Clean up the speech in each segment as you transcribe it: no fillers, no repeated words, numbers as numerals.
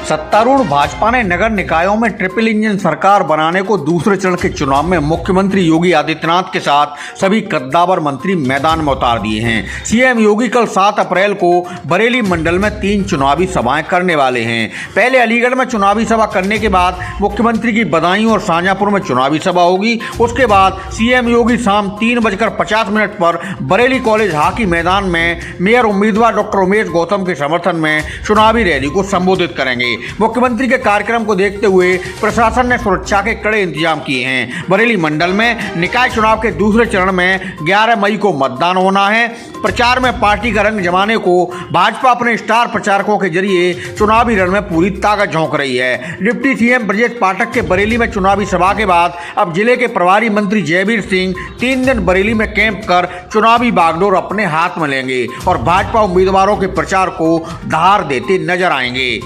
सत्तारूढ़ भाजपा ने नगर निकायों में ट्रिपल इंजन सरकार बनाने को दूसरे चरण के चुनाव में मुख्यमंत्री योगी आदित्यनाथ के साथ सभी कद्दावर मंत्री मैदान में उतार दिए हैं। सीएम योगी कल 7 अप्रैल को बरेली मंडल में 3 चुनावी सभाएं करने वाले हैं। पहले अलीगढ़ में चुनावी सभा करने के बाद मुख्यमंत्री की बदायूं और शाहजहांपुर में चुनावी सभा होगी। उसके बाद सीएम योगी शाम 3:50 पर बरेली कॉलेज हॉकी मैदान में मेयर उम्मीदवार डॉक्टर उमेश गौतम के समर्थन में चुनावी रैली को संबोधित करेंगे। मुख्यमंत्री के कार्यक्रम को देखते हुए प्रशासन ने सुरक्षा के कड़े इंतजाम किए हैं। बरेली मंडल में निकाय चुनाव के दूसरे चरण में 11 मई को मतदान होना है। प्रचार में पार्टी का रंग जमाने को भाजपा अपने स्टार प्रचारकों के जरिए चुनावी रण में पूरी ताकत झोंक रही है। डिप्टी सीएम ब्रजेश पाठक के बरेली में चुनावी सभा के बाद अब जिले के प्रभारी मंत्री जयवीर सिंह 3 दिन बरेली में कैंप कर चुनावी बागडोर अपने हाथ में लेंगे और भाजपा उम्मीदवारों के प्रचार को धार देते नजर आएंगे।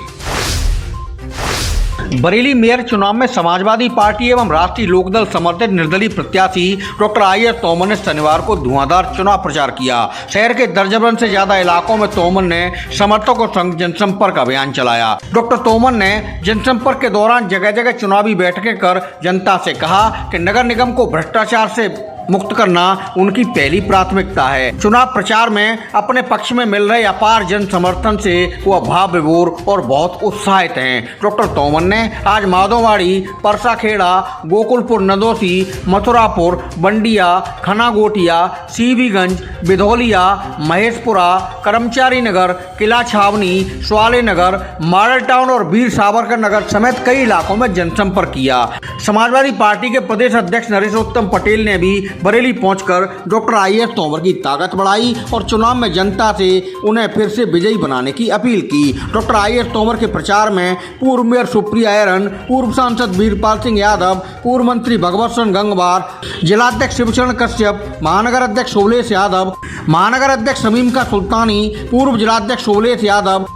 बरेली मेयर चुनाव में समाजवादी पार्टी एवं राष्ट्रीय लोकदल समर्थित निर्दलीय प्रत्याशी डॉक्टर आईएस तोमर ने शनिवार को धुआंधार चुनाव प्रचार किया। शहर के दर्जन से ज्यादा इलाकों में तोमर ने समर्थकों संग जनसंपर्क अभियान चलाया। डॉक्टर तोमर ने जनसंपर्क के दौरान जगह जगह चुनावी बैठकें कर जनता से कहा कि नगर निगम को भ्रष्टाचार से मुक्त करना उनकी पहली प्राथमिकता है। चुनाव प्रचार में अपने पक्ष में मिल रहे अपार जन समर्थन से वो भाव विभोर और बहुत उत्साहित हैं। डॉक्टर तोमर ने आज माधोवाड़ी, परसाखेड़ा, गोकुलपुर, नदोसी, मथुरापुर, बंडिया, खनागोटिया, सीबीगंज, बिधौलिया, महेशपुरा, कर्मचारी नगर, किला छावनी, स्वाले नगर, मॉडल टाउन और वीर सावरकर नगर समेत कई इलाकों में जनसंपर्क किया। समाजवादी पार्टी के प्रदेश अध्यक्ष नरेशोत्तम पटेल ने भी बरेली पहुंचकर डॉक्टर आईएस तोमर की ताकत बढ़ाई और चुनाव में जनता से उन्हें फिर से विजयी बनाने की अपील की। डॉक्टर आईएस तोमर के प्रचार में पूर्व मेयर सुप्रिया ऐरन, पूर्व सांसद वीरपाल सिंह यादव, पूर्व मंत्री भगवत सिंह गंगवार, जिलाध्यक्ष शिवचरण कश्यप, महानगर अध्यक्ष शोलेश यादव, महानगर अध्यक्ष शमीम का सुल्तानी, पूर्व जिलाध्यक्ष शोलेश यादव।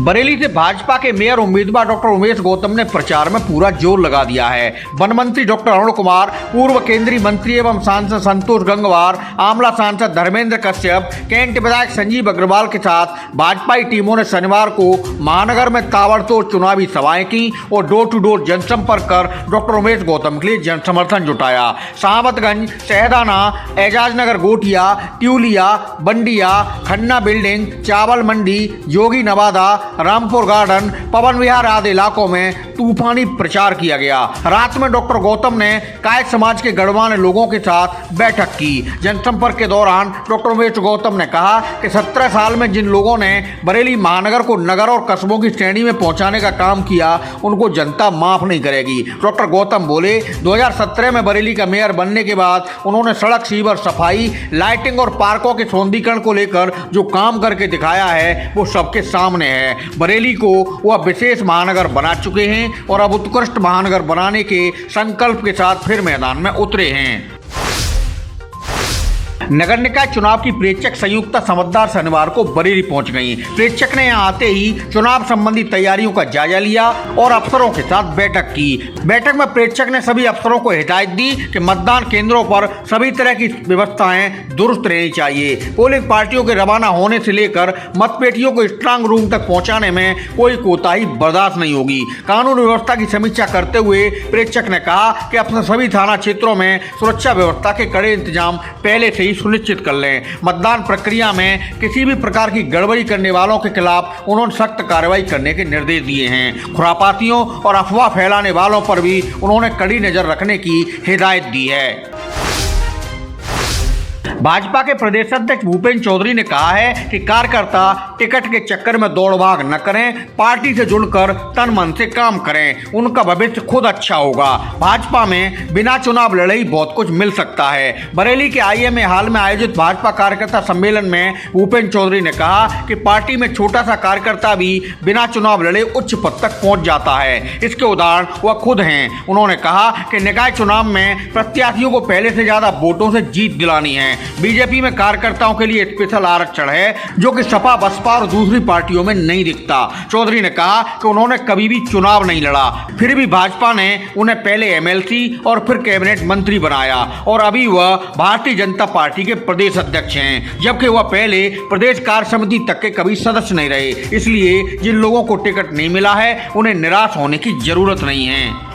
बरेली से भाजपा के मेयर उम्मीदवार डॉक्टर उमेश गौतम ने प्रचार में पूरा जोर लगा दिया है। वन मंत्री डॉक्टर अरुण कुमार, पूर्व केंद्रीय मंत्री एवं सांसद संतोष गंगवार, आमला सांसद धर्मेंद्र कश्यप, कैंट विधायक संजीव अग्रवाल के साथ भाजपाई टीमों ने शनिवार को महानगर में ताबड़तोड़ चुनावी सभाएं की और डोर टू डोर जनसंपर्क कर डॉक्टर उमेश गौतम के लिए जन समर्थन जुटाया। सावतगंज, शहदाना, एजाजनगर, गोटिया, ट्यूलिया, बंडिया, खन्ना बिल्डिंग, चावल मंडी, जोगी नवादा, रामपुर गार्डन, पवन विहार आदि इलाकों में तूफानी प्रचार किया गया। रात में डॉक्टर गौतम ने कायस्थ समाज के गणमान्य लोगों के साथ बैठक की। जनसंपर्क के दौरान डॉक्टर उमेश गौतम ने कहा कि 17 साल में जिन लोगों ने बरेली महानगर को नगर और कस्बों की श्रेणी में पहुंचाने का काम किया उनको जनता माफ नहीं करेगी। डॉक्टर गौतम बोले 2017 में बरेली का मेयर बनने के बाद उन्होंने सड़क, सीवर, सफाई, लाइटिंग और पार्कों के सौंदर्यीकरण को लेकर जो काम करके दिखाया है वो सबके सामने है। बरेली को वह विशेष महानगर बना चुके हैं और अब उत्कृष्ट महानगर बनाने के संकल्प के साथ फिर मैदान में उतरे हैं। नगर निकाय चुनाव की प्रेक्षक संयुक्ता समझदार शनिवार को बरेली पहुंच गई। प्रेक्षक ने यहां आते ही चुनाव संबंधी तैयारियों का जायजा लिया और अफसरों के साथ बैठक की। बैठक में प्रेक्षक ने सभी अफसरों को हिदायत दी कि मतदान केंद्रों पर सभी तरह की व्यवस्थाएं दुरुस्त रहनी चाहिए। पोलिंग पार्टियों के रवाना होने से लेकर मतपेटियों को स्ट्रांग रूम तक पहुंचाने में कोई कोताही बर्दाश्त नहीं होगी। कानून व्यवस्था की समीक्षा करते हुए प्रेक्षक ने कहा कि अपने सभी थाना क्षेत्रों में सुरक्षा व्यवस्था के कड़े इंतजाम पहले से ही सुनिश्चित कर लें। मतदान प्रक्रिया में किसी भी प्रकार की गड़बड़ी करने वालों के खिलाफ उन्होंने सख्त कार्रवाई करने के निर्देश दिए हैं। खुरापातियों और अफवाह फैलाने वालों पर भी उन्होंने कड़ी नजर रखने की हिदायत दी है। भाजपा के प्रदेश अध्यक्ष भूपेंद्र चौधरी ने कहा है कि कार्यकर्ता टिकट के चक्कर में दौड़ भाग न करें, पार्टी से जुड़कर तन मन से काम करें, उनका भविष्य खुद अच्छा होगा। भाजपा में बिना चुनाव लड़े ही बहुत कुछ मिल सकता है। बरेली के आईएमए हाल में आयोजित भाजपा कार्यकर्ता सम्मेलन में भूपेंद्र चौधरी ने कहा कि पार्टी में छोटा सा कार्यकर्ता भी बिना चुनाव लड़े उच्च पद तक पहुंच जाता है। इसके उदाहरण वह खुद हैं। उन्होंने कहा कि निकाय चुनाव में प्रत्याशियों को पहले से ज्यादा वोटों से जीत दिलानी है। बीजेपी में कार्यकर्ताओं के लिए स्पेशल आरक्षण है, जो कि सपा, बसपा और दूसरी पार्टियों में नहीं दिखता। चौधरी ने कहा कि उन्होंने कभी भी चुनाव नहीं लड़ा, फिर भी भाजपा ने उन्हें पहले एमएलसी और फिर कैबिनेट मंत्री बनाया और अभी वह भारतीय जनता पार्टी के प्रदेश अध्यक्ष हैं, जबकि वह पहले प्रदेश कार्य समिति तक के कभी सदस्य नहीं रहे। इसलिए जिन लोगों को टिकट नहीं मिला है उन्हें निराश होने की जरूरत नहीं है।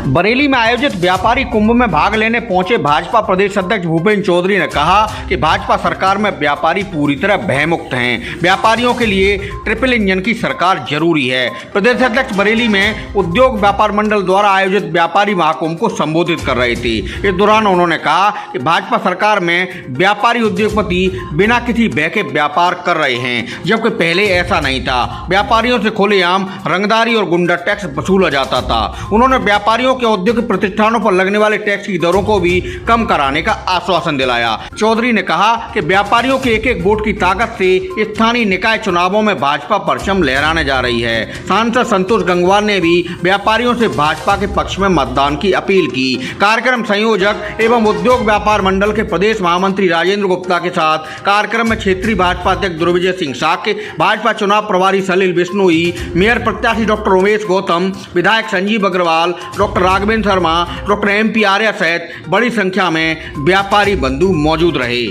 बरेली में आयोजित व्यापारी कुंभ में भाग लेने पहुंचे भाजपा प्रदेश अध्यक्ष भूपेंद्र चौधरी ने कहा कि भाजपा सरकार में व्यापारी पूरी तरह भयमुक्त हैं। व्यापारियों के लिए ट्रिपल इंजन की सरकार जरूरी है। प्रदेश अध्यक्ष बरेली में उद्योग व्यापार मंडल द्वारा आयोजित व्यापारी महाकुंभ को संबोधित कर रहे थे। इस दौरान उन्होंने कहा कि भाजपा सरकार में व्यापारी उद्योगपति बिना किसी भय के व्यापार कर रहे हैं, जबकि पहले ऐसा नहीं था। व्यापारियों से खुलेआम रंगदारी और गुंडा टैक्स वसूला जाता था। उन्होंने व्यापारियों के औद्योगिक प्रतिष्ठानों पर लगने वाले टैक्स की दरों को भी कम कराने का आश्वासन दिलाया। चौधरी ने कहा कि व्यापारियों के एक एक वोट की ताकत से स्थानीय निकाय चुनावों में भाजपा परचम लहराने जा रही है। सांसद संतोष गंगवार ने भी व्यापारियों से भाजपा के पक्ष में मतदान की अपील की। कार्यक्रम संयोजक एवं उद्योग व्यापार मंडल के प्रदेश महामंत्री राजेंद्र गुप्ता के साथ कार्यक्रम में क्षेत्रीय भाजपा अध्यक्ष दुर्विजय सिंह साक्य, भाजपा चुनाव प्रभारी सलील बिश्नोई, मेयर प्रत्याशी डॉक्टर उमेश गौतम, विधायक Sanjeev Agarwal, doctor Raghavendra Sharma, doctor MP Arya सहित बड़ी संख्या में व्यापारी बंधु मौजूद रहे।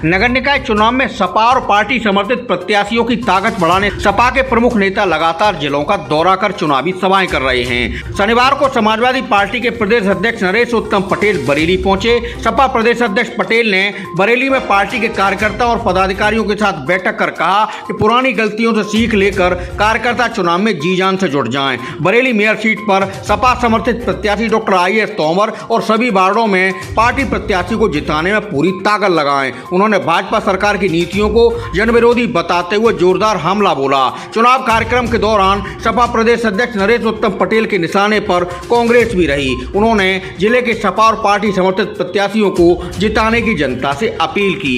नगर निकाय चुनाव में सपा और पार्टी समर्थित प्रत्याशियों की ताकत बढ़ाने सपा के प्रमुख नेता लगातार जिलों का दौरा कर चुनावी सभाएं कर रहे हैं। शनिवार को समाजवादी पार्टी के प्रदेश अध्यक्ष नरेश उत्तम पटेल बरेली पहुंचे। सपा प्रदेश अध्यक्ष पटेल ने बरेली में पार्टी के कार्यकर्ताओं और पदाधिकारियों के साथ बैठक कर कहा कि पुरानी गलतियों से सीख लेकर कार्यकर्ता चुनाव में जी जान से जुट जाएं। बरेली मेयर सीट पर सपा समर्थित प्रत्याशी डॉक्टर IAS तोमर और सभी वार्डों में पार्टी प्रत्याशी को जिताने में पूरी ताकत लगाएं। उन्होंने भाजपा सरकार की नीतियों को जनविरोधी बताते हुए जोरदार हमला बोला। चुनाव कार्यक्रम के दौरान सपा प्रदेश अध्यक्ष नरेश उत्तम पटेल के निशाने पर कांग्रेस भी रही। उन्होंने जिले के सपा और पार्टी समर्थित प्रत्याशियों को जिताने की जनता से अपील की।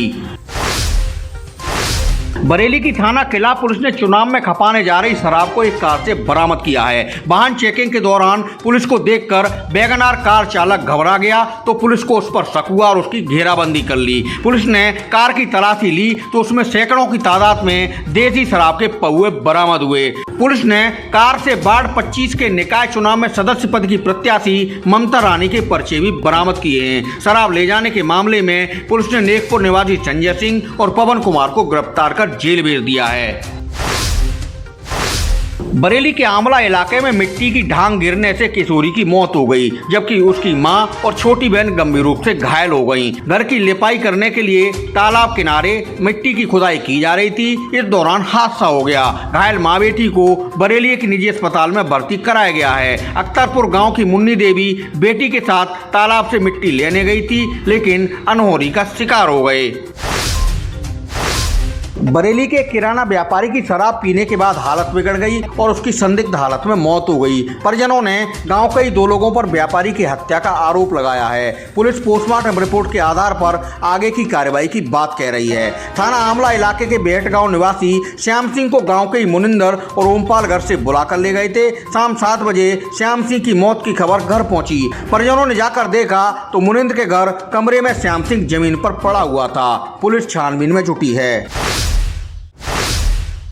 बरेली की थाना किला पुलिस ने चुनाव में खपाने जा रही शराब को एक कार से बरामद किया है। वाहन चेकिंग के दौरान पुलिस को देखकर वैगनआर कार चालक घबरा गया तो पुलिस को उस पर शक हुआ और उसकी घेराबंदी कर ली। पुलिस ने कार की तलाशी ली तो उसमें सैकड़ों की तादाद में देसी शराब के पौवे बरामद हुए। पुलिस ने कार से वार्ड 25 के निकाय चुनाव में सदस्य पद की प्रत्याशी ममता रानी के पर्चे भी बरामद किए हैं। शराब ले जाने के मामले में पुलिस ने नेकपुर निवासी संजय सिंह और पवन कुमार को गिरफ्तार कर जेल भेज दिया है। बरेली के आमला इलाके में मिट्टी की ढांग गिरने से किशोरी की मौत हो गई, जबकि उसकी मां और छोटी बहन गंभीर रूप से घायल हो गईं। घर की लिपाई करने के लिए तालाब किनारे मिट्टी की खुदाई की जा रही थी। इस दौरान हादसा हो गया। घायल मां बेटी को बरेली एक निजी अस्पताल में भर्ती कराया गया है। अख्तरपुर गाँव की मुन्नी देवी बेटी के साथ तालाब से मिट्टी लेने गई थी, लेकिन अनहोनी का शिकार हो गए। बरेली के किराना व्यापारी की शराब पीने के बाद हालत बिगड़ गई और उसकी संदिग्ध हालत में मौत हो गई। परिजनों ने गांव के ही 2 लोगों पर व्यापारी की हत्या का आरोप लगाया है। पुलिस पोस्टमार्टम रिपोर्ट के आधार पर आगे की कार्रवाई की बात कह रही है। थाना आमला इलाके के बेहट गांव निवासी श्याम सिंह को गांव के ही मुनिंदर और ओमपाल घर से बुलाकर ले गए थे। शाम 7 बजे श्याम सिंह की मौत की खबर घर पहुंची। परिजनों ने जाकर देखा तो मुनिंदर के घर कमरे में श्याम सिंह जमीन पर पड़ा हुआ था। पुलिस छानबीन में जुटी है।